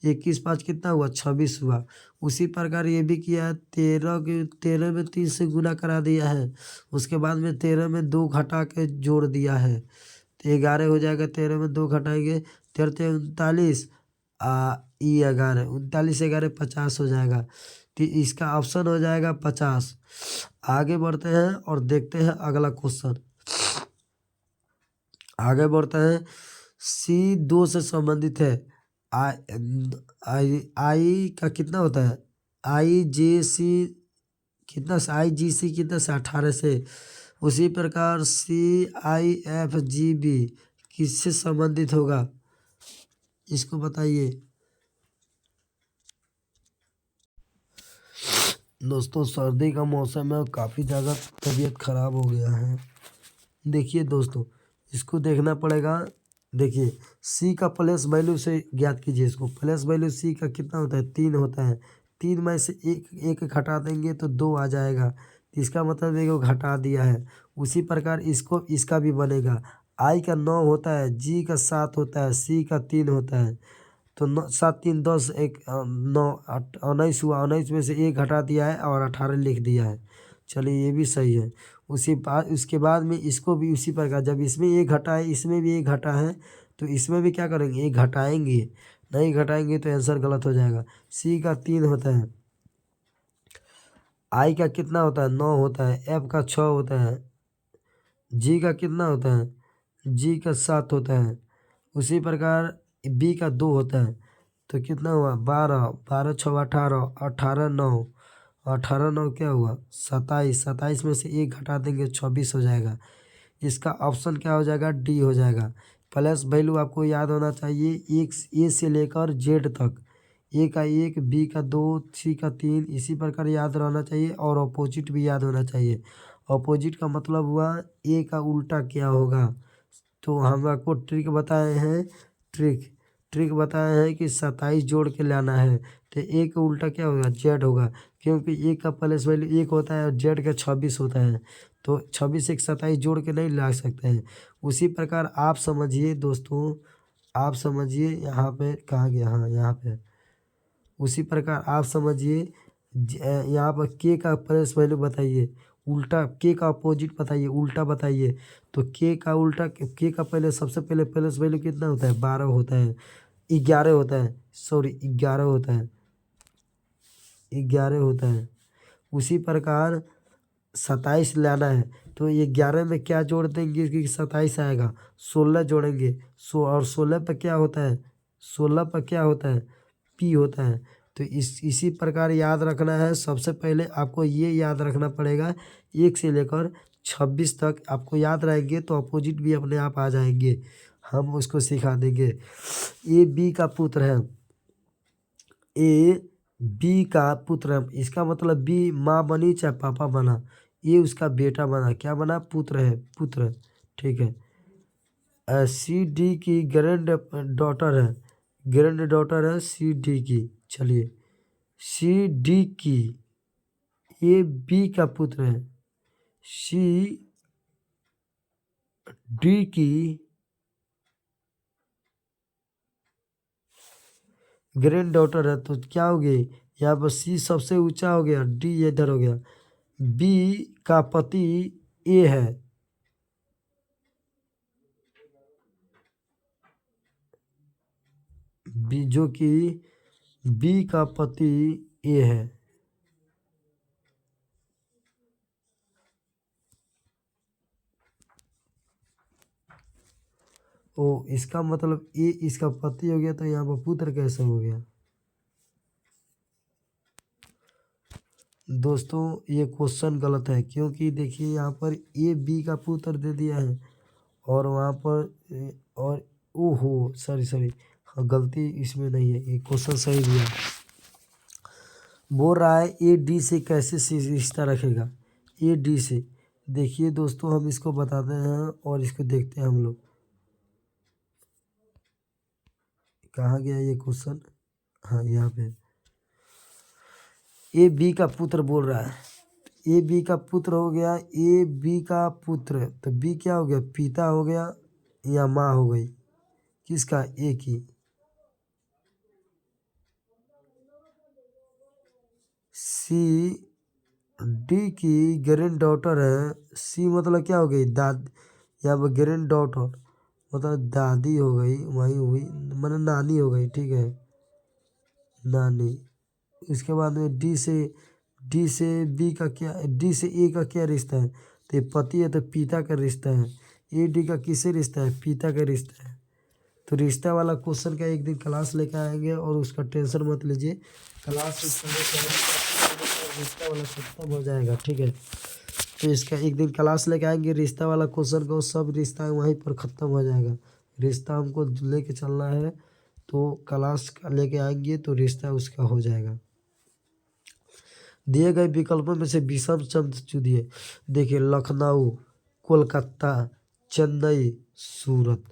21 5 कितना हुआ 26 हुआ। उसी प्रकार ये भी किया है, 13 में 3 से गुना करा दिया है। उसके बाद में 13 में 2 घटा के जोड़ दिया है तो 11 हो जाएगा। 13 में 2 घटाएंगे 13 39, 11 39 11 50 हो जाएगा। तो इसका ऑप्शन हो जाएगा 50। आगे बढ़ते हैं और देखते हैं अगला क्वेश्चन। आगे बढ़ते हैं। C2 से संबंधित है। आई का कितना होता है, IGC कितना, IGC कितना से 18 से। उसी प्रकार CIFGB किससे संबंधित होगा, इसको बताइए। दोस्तों सर्दी का मौसम है और काफ़ी ज़्यादा तबीयत ख़राब हो गया है। देखिए दोस्तों इसको देखना पड़ेगा। देखिए C का प्लस वैल्यू से ज्ञात कीजिए इसको। प्लस वैल्यू C का कितना होता है 3 होता है। 3 में से एक घटा देंगे तो 2 आ जाएगा। तो इसका मतलब है कि वो घटा दिया है। उसी प्रकार इसको इसका भी बनेगा। I का 9 होता है, G का 7 होता है, C का 3 होता है। तो 7 3 10 1 9 19 हुआ। 19 में से 1 घटा दिया है और 18 लिख दिया है। चलिए ये भी सही है। उसके बाद में इसको भी उसी प्रकार, जब इसमें 1 घटा है इसमें भी 1 घटा है तो इसमें भी क्या करेंगे 1 घटाएंगे। नहीं घटाएंगे तो आंसर गलत हो जाएगा। C का 3 होता है, I का कितना होता है 9 होता है, F का 6 होता है, G का कितना होता है, G का 7 होता है। उसी प्रकार B का 2 होता है। तो कितना हुआ 12, 12 6 18, 18 9, 18 9 क्या हुआ 27, 27 में से 1 घटा देंगे 26 हो जाएगा। इसका ऑप्शन क्या हो जाएगा डी हो जाएगा। प्लस वैल्यू आपको याद होना चाहिए एक A से लेकर Z तक। A का 1, B का 2, C का 3, इसी प्रकार याद रहना चाहिए। और अपोजिट भी याद होना चाहिए। अपोजिट का मतलब हुआ A का उल्टा क्या होगा। तो हम आपको ट्रिक बताए हैं, ट्रिक बताए हैं कि 27 जोड़ के लाना है। तो A का उल्टा क्या होगा Z होगा, क्योंकि A का प्लस वैल्यू 1 होता है और Z का 26 होता है। तो 26 एक 27 जोड़ के नहीं ला सकते हैं। उसी प्रकार आप समझिए दोस्तों, आप समझिए यहाँ पे कहाँ गया, हाँ यहाँ पे। उसी प्रकार आप समझिए यहाँ पर के का प्लस वैल्यू बताइए, उल्टा के का अपोजिट बताइए, उल्टा बताइए। तो के का उल्टा, के का पहले सबसे पहले प्लस वैल्यू कितना होता है, 12 होता है, 11 होता है, सॉरी 11 होता है, 11 होता है। उसी प्रकार 27 लाना है तो ये 11 में क्या जोड़ देंगे कि 27 आएगा, 16 जोड़ेंगे। और 16 पर क्या होता है, 16 पर क्या होता है, पी होता है। तो इसी प्रकार याद रखना है। सबसे पहले आपको ये याद रखना पड़ेगा, 1 से लेकर 26 तक आपको याद रहेंगे तो अपोजिट भी अपने आप आ जाएंगे, हम उसको सिखा देंगे। ए बी का पुत्र है, ए बी का पुत्र है, इसका मतलब बी माँ बनी चाहे पापा बना, ये उसका बेटा बना, क्या बना, पुत्र है, पुत्र। ठीक है। सी डी की ग्रैंड डॉटर है, ग्रैंड डॉटर है सी डी की। चलिए सी डी की, ये बी का पुत्र है, सी डी की ग्रैंड डॉटर है। तो क्या हो गई यहाँ पर, सी सबसे ऊंचा हो गया, डी इधर हो गया। बी का पति ए है, बी जो कि बी का पति ए है। ओ इसका मतलब ए इसका पति हो गया, तो यहाँ पर पुत्र कैसे हो गया। दोस्तों ये क्वेश्चन गलत है, क्योंकि देखिए यहाँ पर ए बी का पुत्र दे दिया है और वहाँ पर और ओहो सॉरी सॉरी, हाँ गलती इसमें नहीं है, ये क्वेश्चन सही दिया। बोल रहा है ए डी से कैसे रिश्ता रखेगा, ए डी से। देखिए दोस्तों हम इसको बताते हैं और इसको देखते हैं हम लोग। कहाँ गया ये क्वेश्चन, हाँ यहाँ पे। ए बी का पुत्र बोल रहा है, ए बी का पुत्र हो गया, ए बी का पुत्र, तो बी क्या हो गया, पिता हो गया या माँ हो गई, किसका, ए की। सी डी की ग्रैंड डॉटर है, सी मतलब क्या हो गई, दाद, या ग्रैंड डॉटर मतलब दादी हो गई, वही हुई मतलब नानी हो गई, ठीक है, नानी। इसके बाद में डी से बी का क्या, डी से ए का क्या रिश्ता है, तो ये पति है तो पिता का रिश्ता है। ए डी का किससे रिश्ता है, पिता का रिश्ता है। तो रिश्ता वाला क्वेश्चन का एक दिन क्लास लेकर आएंगे और उसका टेंशन मत लीजिए, क्लास रिश्ता वाला खत्म हो जाएगा, ठीक है। तो इसका एक दिन क्लास लेके आएंगे, रिश्ता वाला क्वेश्चन को सब रिश्ता वहीं पर ख़त्म हो जाएगा। रिश्ता हमको लेके चलना है तो क्लास लेके आएंगे तो रिश्ता उसका हो जाएगा। दिए गए विकल्पों में से विषम शब्द चुनिए। देखिए लखनऊ, कोलकाता, चेन्नई, सूरत।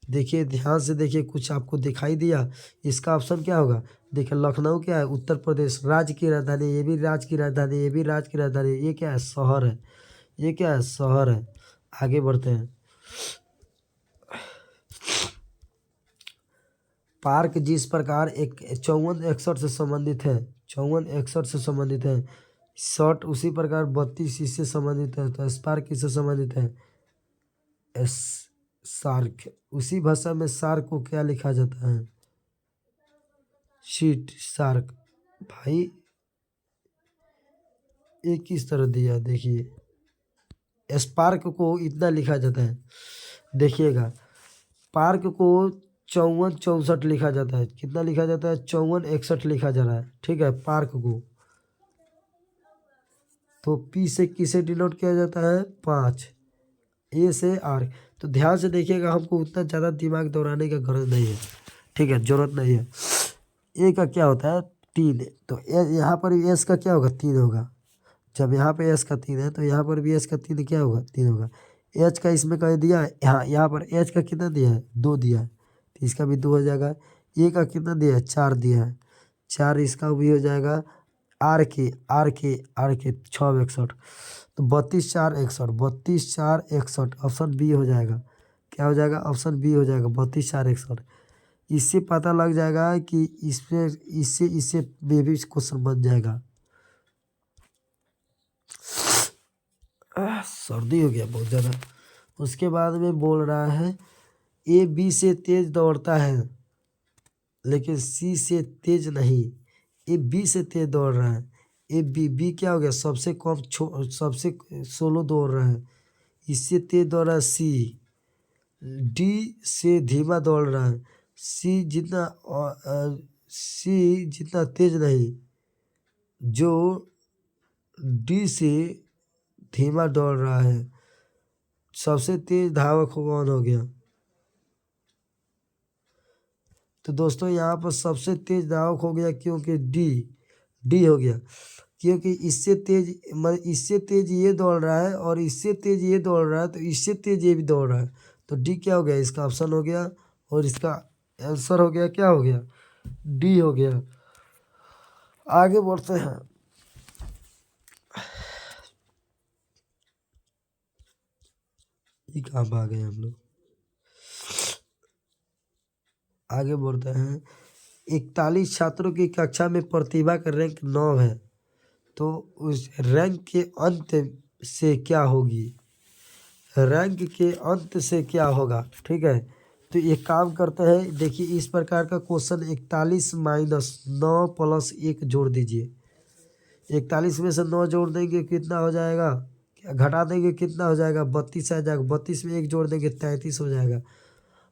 देखिए ध्यान से देखिए, कुछ आपको दिखाई दिया, इसका ऑप्शन क्या होगा। देखिए लखनऊ क्या है, उत्तर प्रदेश, राज्य की राजधानी, ये भी राज्य की राजधानी, ये भी राज्य की राजधानी, ये क्या है, शहर है, ये क्या है, शहर है। आगे बढ़ते हैं। पार्क जिस प्रकार एक 54 61 से संबंधित है, 54 61 से संबंधित है, शॉर्ट उसी प्रकार 32 इससे संबंधित है, तो स्पार्क किससे संबंधित है, एस सार्क। उसी भाषा में सार्क को क्या लिखा जाता है, शीट सार्क। भाई एक किस तरह दिया, देखिए स्पार्क को इतना लिखा जाता है, देखिएगा पार्क को 54 64 लिखा जाता है, कितना लिखा जाता है, 54 61 लिखा जा रहा है, ठीक है, पार्क को। तो पी से किसे डिनोट किया जाता है, 5, ए से आर। तो ध्यान से देखिएगा, हमको उतना ज़्यादा दिमाग दौड़ाने का गरज नहीं है, ठीक है, जरूरत नहीं है। ए का क्या होता है, 3, तो यहाँ पर एस का क्या होगा, 3 होगा। जब यहाँ पे एस का 3 है तो यहाँ पर भी एस का 3 क्या होगा, 3 होगा। एच का इसमें कहीं दिया है, यहाँ पर एच का कितना दिया है, 2 दिया है, तो इसका भी 2 हो जाएगा। ए का कितना दिया है, 4 दिया है, 4 इसका भी हो जाएगा। आर के 6 61, तो 32 4 61, 32 4 61 ऑप्शन बी हो जाएगा। क्या हो जाएगा? ऑप्शन बी हो जाएगा 32 4 61। इससे पता लग जाएगा कि इसमें इससे इससे में भी क्वेश्चन बन जाएगा। सर्दी हो गया बहुत ज़्यादा। उसके बाद में बोल रहा है ए बी से तेज दौड़ता है लेकिन सी से तेज नहीं। ए बी से तेज दौड़ रहा है, ए बी क्या हो गया? सबसे कम सबसे सोलो दौड़ रहा है। इससे तेज दौड़ रहा है सी। डी से धीमा दौड़ रहा है, सी जितना तेज नहीं। जो डी से धीमा दौड़ रहा है, सबसे तेज धावक कौन हो गया? तो दोस्तों यहाँ पर सबसे तेज धावक हो गया क्योंकि डी हो गया। क्योंकि इससे तेज मतलब इससे तेज ये दौड़ रहा है और इससे तेज ये दौड़ रहा है, तो इससे तेज ये भी दौड़ रहा है। तो डी क्या हो गया? इसका ऑप्शन हो गया और इसका आंसर हो गया, क्या हो गया? डी हो गया। आगे बढ़ते हैं। ये कहाँ भाग गए हम लोग? आगे बढ़ते हैं। 41 छात्रों की कक्षा में प्रतिभा का रैंक 9 है, तो उस रैंक के अंत से क्या होगी? रैंक के अंत से क्या होगा? ठीक है, तो एक काम करते हैं। देखिए इस प्रकार का क्वेश्चन 41 - 9 + 1 जोड़ दीजिए। 41 में से 9 जोड़ देंगे कितना हो जाएगा? घटा देंगे कितना हो जाएगा? 32 आ जाएगा। 32 में 1 जोड़ देंगे 33 हो जाएगा।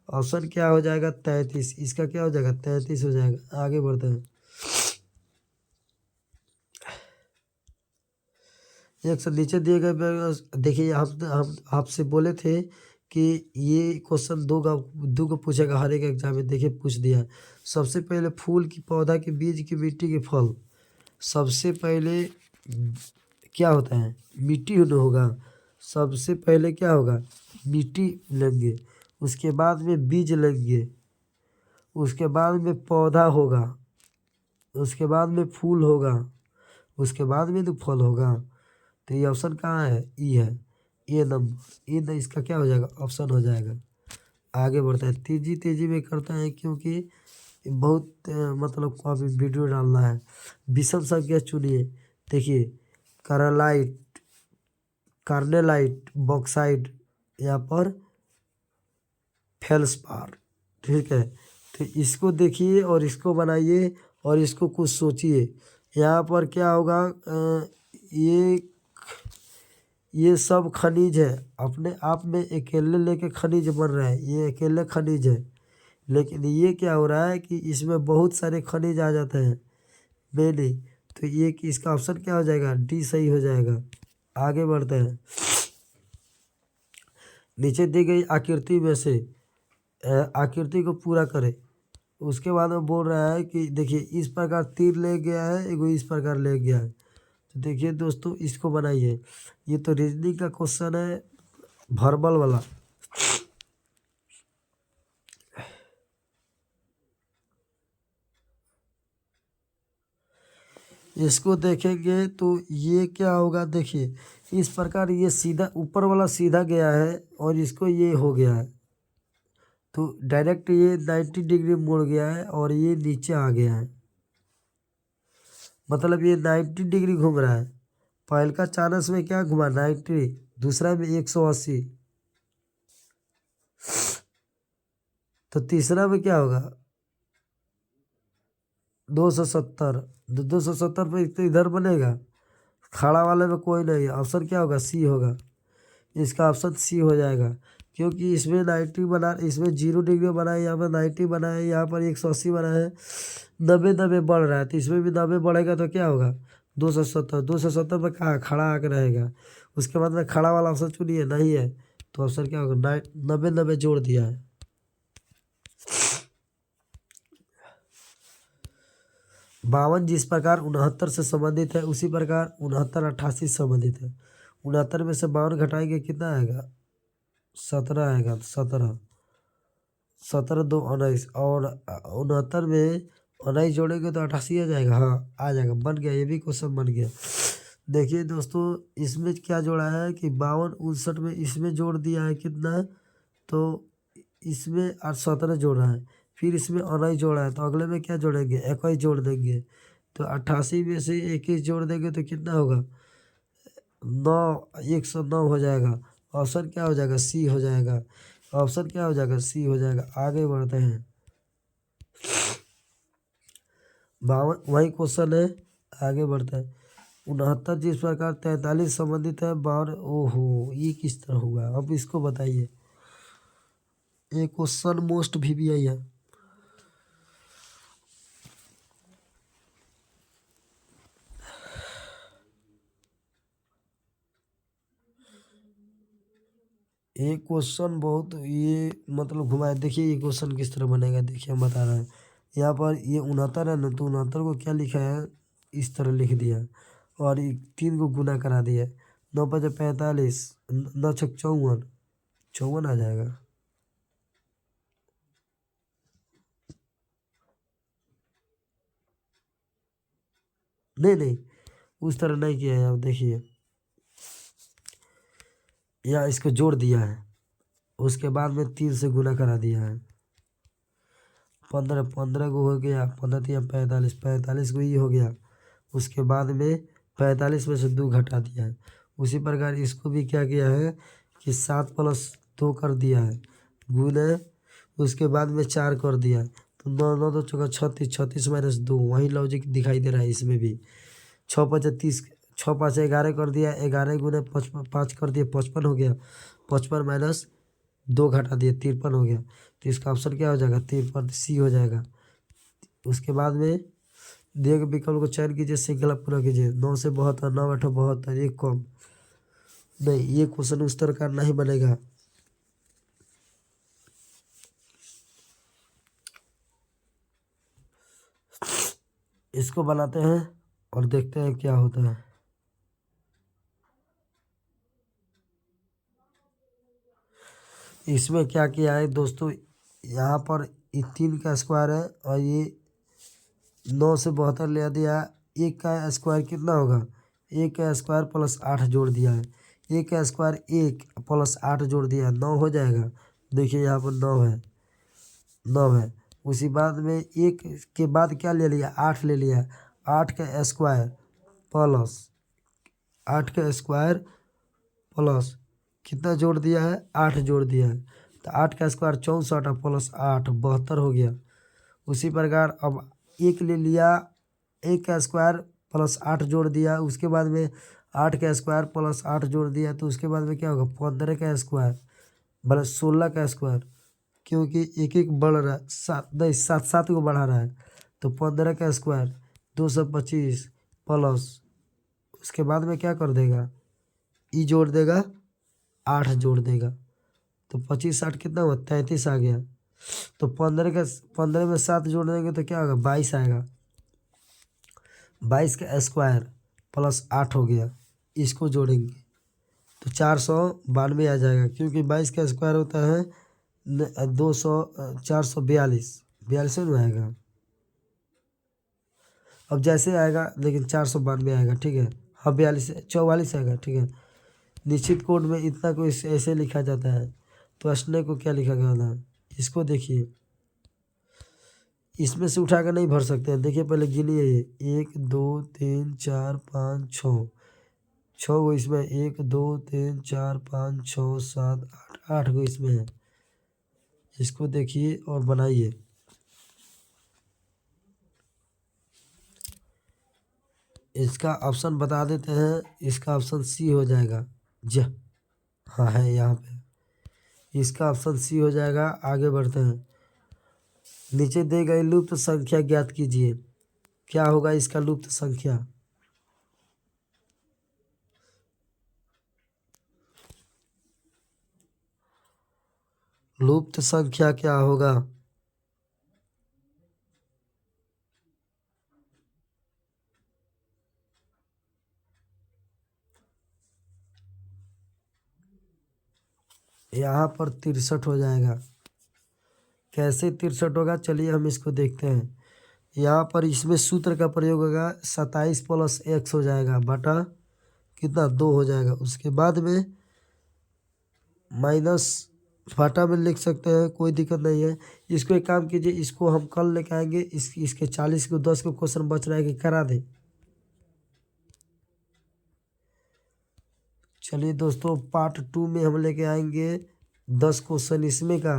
ऑप्शन क्या हो जाएगा? 33। इसका क्या हो जाएगा? 33 हो जाएगा। आगे बढ़ते हैं। एक से नीचे दिए गए देखिए, हम आपसे बोले थे कि ये क्वेश्चन दो को पूछेगा हर एक एग्जाम में। देखिए पूछ दिया। सबसे पहले फूल की पौधा के बीज की मिट्टी के फल। सबसे पहले क्या होता है? मिट्टी होगा। सबसे पहले क्या होगा? मिट्टी लेंगे, उसके बाद में बीज लेंगे, उसके बाद में पौधा होगा, उसके बाद में फूल होगा, उसके बाद में तो फल होगा। तो ये ऑप्शन कहाँ है? ई है। ए नंबर, ए न इसका क्या हो जाएगा? ऑप्शन हो जाएगा। आगे बढ़ता है। तेजी तेजी में करता है क्योंकि बहुत मतलब को अभी वीडियो डालना है। विषम संख्या चुनिए। देखिए करालाइट, कार्नेलाइट, बॉक्साइट, यहाँ पर फेल्सपार। ठीक है, तो इसको देखिए और इसको बनाइए और इसको कुछ सोचिए। यहाँ पर क्या होगा? ये सब खनिज है, अपने आप में अकेले लेके खनिज बन रहा है। ये अकेले खनिज है, लेकिन ये क्या हो रहा है कि इसमें बहुत सारे खनिज आ जाते हैं मेनली। तो ये कि इसका ऑप्शन क्या हो जाएगा? डी सही हो जाएगा। आगे बढ़ते हैं। नीचे दी गई आकृति में से आकृति को पूरा करें। उसके बाद में बोल रहा है कि देखिए इस प्रकार तीर ले गया है, एगो इस प्रकार ले गया है। तो देखिए दोस्तों इसको बनाइए। ये तो रीजनिंग का क्वेश्चन है, वर्बल वाला। इसको देखेंगे तो ये क्या होगा? देखिए इस प्रकार ये सीधा ऊपर वाला सीधा गया है और इसको ये हो गया है, तो डायरेक्ट ये 90 डिग्री मुड़ गया है और ये नीचे आ गया है। मतलब ये 90 डिग्री घूम रहा है। पहल का चानस में क्या घुमा? 90। दूसरा में 180। तो तीसरा में क्या होगा? 270। 270 पे तो इधर बनेगा, खड़ा वाले में कोई नहीं है। ऑप्शन क्या होगा? सी होगा। इसका ऑप्शन सी हो जाएगा क्योंकि इसमें 90 बना, इसमें 0 डिग्री बना है, यहाँ पर 90 बना है, यहाँ पर 180 बना है। 90 90 बढ़ रहा है, तो इसमें भी 90 बढ़ेगा तो क्या होगा? 270। 270 में कहाँ खड़ा आकर रहेगा। उसके बाद में खड़ा वाला ऑप्शन चुनिए, नहीं है तो ऑप्शन क्या होगा? 90 90 जोड़ दिया है। 52 जिस प्रकार 69 से संबंधित है उसी प्रकार 69 88 से संबंधित है। 69 में से 52 घटाएंगे कितना आएगा? 17 आएगा। 17 17 2 19 और 69 में उन्नीस जोड़ेंगे तो 88 आ जाएगा। हाँ आ जाएगा, बन गया, ये भी क्वेश्चन बन गया। देखिए दोस्तों, इसमें क्या जोड़ा है कि 52 59 में इसमें जोड़ दिया है कितना, तो इसमें 17 जोड़ा है, फिर इसमें 19 जोड़ा है, तो अगले में क्या जोड़ेंगे, 21 जोड़ देंगे। तो 88 में से 21 जोड़ देंगे तो कितना होगा, 9, 109 हो जाएगा। ऑप्शन क्या हो जाएगा, सी हो जाएगा। ऑप्शन क्या हो जाएगा, सी हो जाएगा। आगे बढ़ते हैं, 52 वही क्वेश्चन है, आगे बढ़ते हैं। 69 जिस प्रकार 43 संबंधित है 52। ओहो, ये किस तरह हुआ, अब इसको बताइए। ये क्वेश्चन मोस्ट VBI है। ये क्वेश्चन बहुत ये मतलब घुमाए। देखिए ये क्वेश्चन किस तरह बनेगा, देखिए हम बता रहे हैं। यहाँ पर ये 69 है ना, तो 69 को क्या लिखा है, इस तरह लिख दिया और ये 3 को गुना करा दिया। 9 5 45, 9 6 54, 54 आ जाएगा। नहीं नहीं, उस तरह नहीं किया है। अब देखिए, यहाँ इसको जोड़ दिया है, उसके बाद में 3 से गुना करा दिया है। 15 15 को हो गया, 15 या 45, 45 को ये हो गया। उसके बाद में 45 में से 2 घटा दिया है। उसी प्रकार इसको भी क्या किया है कि 7 + 2 कर दिया है, गुने उसके बाद में 4 कर दिया है। तो 9 9 2 चौका 36, 36 - 2, वही लॉजिक दिखाई दे रहा है इसमें भी। 6 5 30, 6 5 11 कर दिया, 11 गुने 5 कर दिया, 55 हो गया। 55 - 2 घटा दिया, 53 हो गया। तो इसका ऑप्शन क्या हो जाएगा, 53, सी हो जाएगा। उसके बाद में दिए गए विकल्प को चयन कीजिए, श्रृंखला पूरा कीजिए। 9 से 72, 9 8 72, एक कम। नहीं, ये क्वेश्चन उस तरह का नहीं बनेगा। इसको बनाते हैं और देखते हैं क्या होता है। इसमें क्या किया है दोस्तों, यहाँ पर ये 3 का स्क्वायर है और ये 9 से 72 ले दिया। एक का स्क्वायर कितना होगा, 1 का स्क्वायर प्लस 8 जोड़ दिया है। 1 का स्क्वायर 1 + 8 जोड़ दिया, 9 हो जाएगा। देखिए यहाँ पर 9 है, 9 है। उसी बाद में एक के बाद क्या ले लिया, 8 ले लिया। 8 का स्क्वायर प्लस 8 का स्क्वायर प्लस कितना जोड़ दिया है, 8 जोड़ दिया है। तो 8 का स्क्वायर 64 प्लस 8 72 हो गया। उसी प्रकार अब एक ले लिया, 1 का स्क्वायर प्लस 8 जोड़ दिया, उसके बाद में 8 का स्क्वायर प्लस 8 जोड़ दिया, तो उसके बाद में क्या होगा, 15 का स्क्वायर प्लस 16 का स्क्वायर, क्योंकि एक एक बढ़ रहा है, 7 नहीं 7 7 को बढ़ा रहा है। तो 15 का स्क्वायर 225 प्लस उसके बाद में क्या कर देगा, ई जोड़ देगा, 8 जोड़ देगा। तो 25 60 कितना हुआ, 33 आ गया। तो 15 में 7 जोड़ देंगे तो क्या होगा, 22 आएगा। 22 का स्क्वायर प्लस 8 हो गया, इसको जोड़ेंगे तो 492 आ जाएगा, क्योंकि 22 का स्क्वायर होता है 200, 442, 42 में आएगा। अब जैसे आएगा लेकिन 492 आएगा, ठीक है। हाँ 42 44 आएगा, ठीक है। निश्चित कोड में इतना को ऐसे लिखा जाता है, तो असने को क्या लिखा गया था, इसको देखिए। इसमें से उठा कर नहीं भर सकते हैं। देखिए पहले गिनिए, ये 1 2 3 4 5 6, 6 गो इसमें, 1 2 3 4 5 6 7 8, 8 गो इसमें है। इसको देखिए और बनाइए। इसका ऑप्शन बता देते हैं, इसका ऑप्शन सी हो जाएगा। ज हाँ है यहाँ पे, इसका ऑप्शन सी हो जाएगा। आगे बढ़ते हैं, नीचे दी गई लुप्त संख्या ज्ञात कीजिए। क्या होगा इसका लुप्त संख्या, लुप्त संख्या क्या होगा। यहाँ पर 63 हो जाएगा। कैसे 63 होगा, चलिए हम इसको देखते हैं। यहाँ पर इसमें सूत्र का प्रयोग होगा, 27 प्लस x हो जाएगा बटा कितना 2 हो जाएगा। उसके बाद में माइनस फाटा में लिख सकते हैं, कोई दिक्कत नहीं है। इसको एक काम कीजिए, इसको हम कल लेके आएंगे। इसके 40 को 10 को क्वेश्चन बच रहा है कि करा दें। चलिए दोस्तों, पार्ट 2 में हम लेके आएंगे 10 क्वेश्चन इसमें का,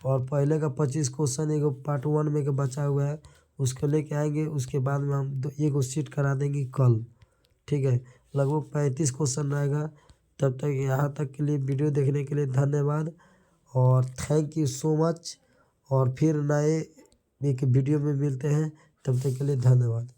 और पहले का 25 क्वेश्चन एगो पार्ट 1 में का बचा हुआ है उसको लेके आएंगे। उसके बाद में हम एगो सीट करा देंगे कल, ठीक है। लगभग 35 क्वेश्चन रहेगा। तब तक यहाँ तक के लिए वीडियो देखने के लिए धन्यवाद और थैंक यू सो मच। और फिर नए एक वीडियो में मिलते हैं, तब तक के लिए धन्यवाद।